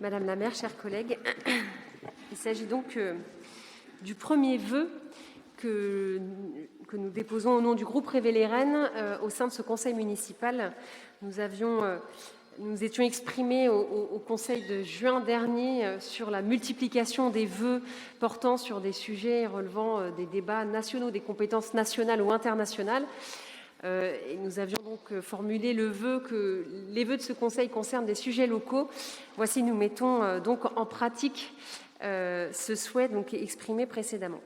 Madame la maire, chers collègues, il s'agit donc du premier vœu que nous déposons au nom du groupe Révéler les Rennes au sein de ce conseil municipal. Nous étions exprimés au conseil de juin dernier sur la multiplication des vœux portant sur des sujets relevant des débats nationaux, des compétences nationales ou internationales. Et nous avions donc formulé le vœu que les vœux de ce conseil concernent des sujets locaux. Voici, nous mettons donc en pratique ce souhait donc exprimé précédemment.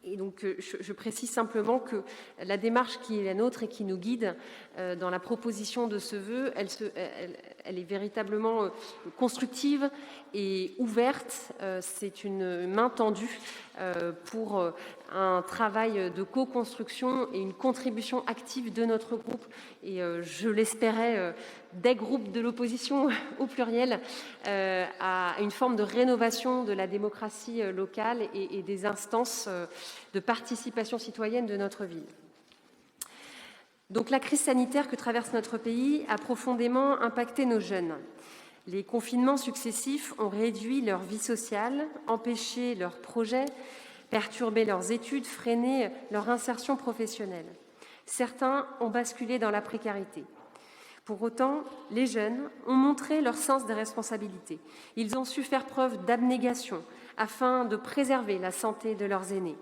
Et donc, je précise simplement que la démarche qui est la nôtre et qui nous guide dans la proposition de ce vœu, elle est véritablement constructive et ouverte. C'est une main tendue pour un travail de co-construction et une contribution active de notre groupe. Et je l'espérais, des groupes de l'opposition au pluriel, à une forme de rénovation de la démocratie locale et des instances de participation citoyenne de notre ville. Donc la crise sanitaire que traverse notre pays a profondément impacté nos jeunes. Les confinements successifs ont réduit leur vie sociale, empêché leurs projets, perturbé leurs études, freiné leur insertion professionnelle. Certains ont basculé dans la précarité. Pour autant, les jeunes ont montré leur sens des responsabilités. Ils ont su faire preuve d'abnégation afin de préserver la santé de leurs aînés.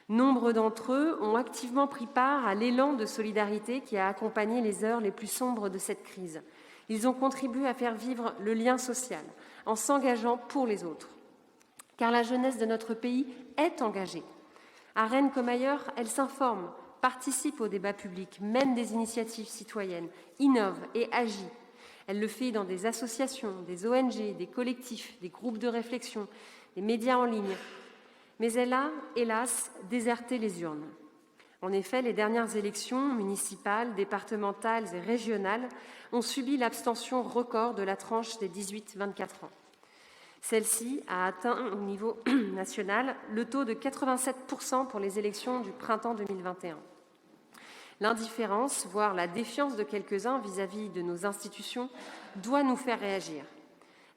Nombre d'entre eux ont activement pris part à l'élan de solidarité qui a accompagné les heures les plus sombres de cette crise. Ils ont contribué à faire vivre le lien social en s'engageant pour les autres. Car la jeunesse de notre pays est engagée. À Rennes comme ailleurs, elle s'informe, participe au débat public, mène des initiatives citoyennes, innove et agit. Elle le fait dans des associations, des ONG, des collectifs, des groupes de réflexion, des médias en ligne. Mais elle a, hélas, déserté les urnes. En effet, les dernières élections municipales, départementales et régionales ont subi l'abstention record de la tranche des 18-24 ans. Celle-ci a atteint au niveau national le taux de 87% pour les élections du printemps 2021. L'indifférence, voire la défiance de quelques-uns vis-à-vis de nos institutions, doit nous faire réagir.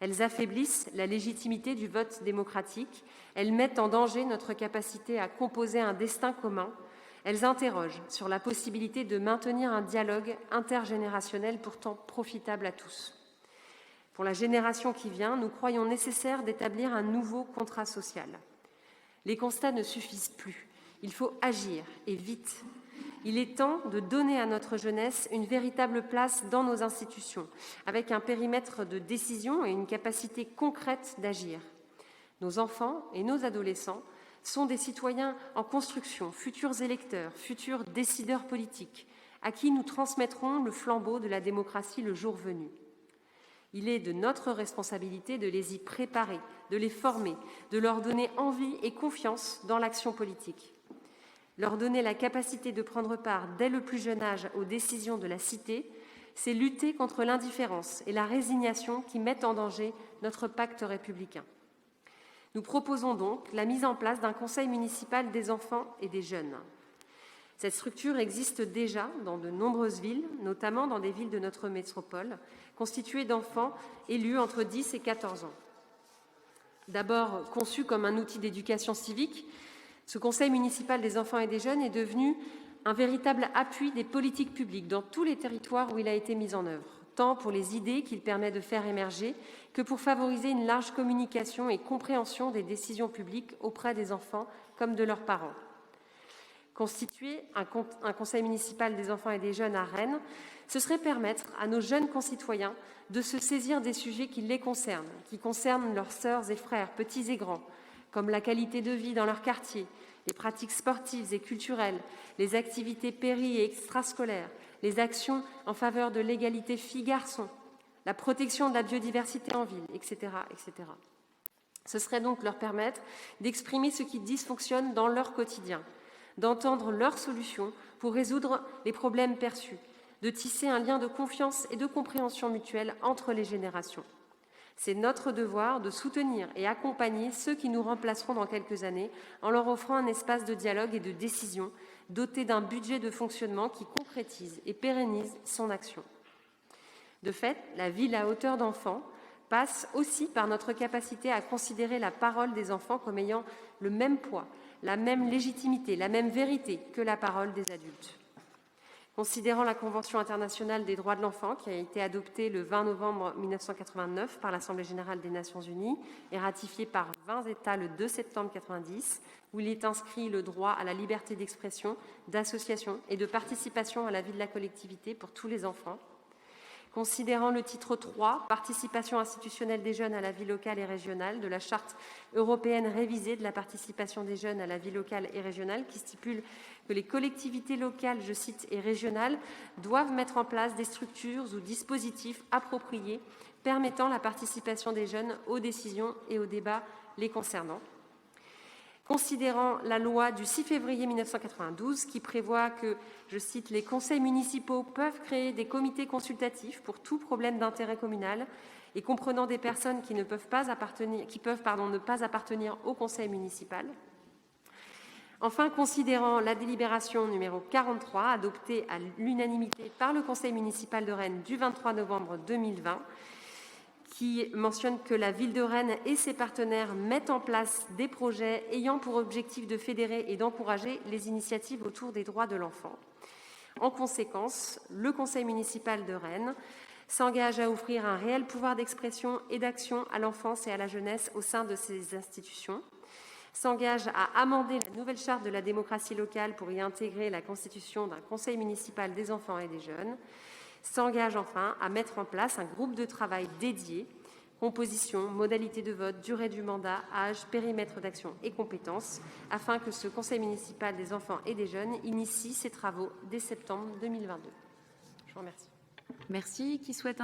Elles affaiblissent la légitimité du vote démocratique, elles mettent en danger notre capacité à composer un destin commun, elles interrogent sur la possibilité de maintenir un dialogue intergénérationnel pourtant profitable à tous. Pour la génération qui vient, nous croyons nécessaire d'établir un nouveau contrat social. Les constats ne suffisent plus, il faut agir et vite. Il est temps de donner à notre jeunesse une véritable place dans nos institutions, avec un périmètre de décision et une capacité concrète d'agir. Nos enfants et nos adolescents sont des citoyens en construction, futurs électeurs, futurs décideurs politiques, à qui nous transmettrons le flambeau de la démocratie le jour venu. Il est de notre responsabilité de les y préparer, de les former, de leur donner envie et confiance dans l'action politique. Leur donner la capacité de prendre part dès le plus jeune âge aux décisions de la cité, c'est lutter contre l'indifférence et la résignation qui mettent en danger notre pacte républicain. Nous proposons donc la mise en place d'un conseil municipal des enfants et des jeunes. Cette structure existe déjà dans de nombreuses villes, notamment dans des villes de notre métropole, constituées d'enfants élus entre 10 et 14 ans. D'abord conçu comme un outil d'éducation civique, ce conseil municipal des enfants et des jeunes est devenu un véritable appui des politiques publiques dans tous les territoires où il a été mis en œuvre, tant pour les idées qu'il permet de faire émerger que pour favoriser une large communication et compréhension des décisions publiques auprès des enfants comme de leurs parents. Constituer un conseil municipal des enfants et des jeunes à Rennes, ce serait permettre à nos jeunes concitoyens de se saisir des sujets qui les concernent, qui concernent leurs sœurs et frères, petits et grands, comme la qualité de vie dans leur quartier, les pratiques sportives et culturelles, les activités péri- et extrascolaires, les actions en faveur de l'égalité filles-garçons, la protection de la biodiversité en ville, etc., etc. Ce serait donc leur permettre d'exprimer ce qui dysfonctionne dans leur quotidien, d'entendre leurs solutions pour résoudre les problèmes perçus, de tisser un lien de confiance et de compréhension mutuelle entre les générations. C'est notre devoir de soutenir et accompagner ceux qui nous remplaceront dans quelques années en leur offrant un espace de dialogue et de décision doté d'un budget de fonctionnement qui concrétise et pérennise son action. De fait, la ville à hauteur d'enfant passe aussi par notre capacité à considérer la parole des enfants comme ayant le même poids, la même légitimité, la même vérité que la parole des adultes. Considérant la Convention internationale des droits de l'enfant, qui a été adoptée le 20 novembre 1989 par l'Assemblée générale des Nations unies et ratifiée par 20 États le 2 septembre 1990, où il est inscrit le droit à la liberté d'expression, d'association et de participation à la vie de la collectivité pour tous les enfants. Considérant le titre 3, participation institutionnelle des jeunes à la vie locale et régionale, de la Charte européenne révisée de la participation des jeunes à la vie locale et régionale, qui stipule que les collectivités locales, je cite, et régionales doivent mettre en place des structures ou dispositifs appropriés permettant la participation des jeunes aux décisions et aux débats les concernant. Considérant la loi du 6 février 1992 qui prévoit que, je cite, les conseils municipaux peuvent créer des comités consultatifs pour tout problème d'intérêt communal et comprenant des personnes qui peuvent ne pas appartenir au conseil municipal. Enfin, considérant la délibération numéro 43 adoptée à l'unanimité par le conseil municipal de Rennes du 23 novembre 2020, qui mentionne que la ville de Rennes et ses partenaires mettent en place des projets ayant pour objectif de fédérer et d'encourager les initiatives autour des droits de l'enfant. En conséquence, le conseil municipal de Rennes s'engage à offrir un réel pouvoir d'expression et d'action à l'enfance et à la jeunesse au sein de ces institutions, s'engage à amender la nouvelle charte de la démocratie locale pour y intégrer la constitution d'un conseil municipal des enfants et des jeunes, s'engage enfin à mettre en place un groupe de travail dédié, composition, modalités de vote, durée du mandat, âge, périmètre d'action et compétences, afin que ce Conseil municipal des enfants et des jeunes initie ses travaux dès septembre 2022. Je vous remercie. Merci. Qui souhaite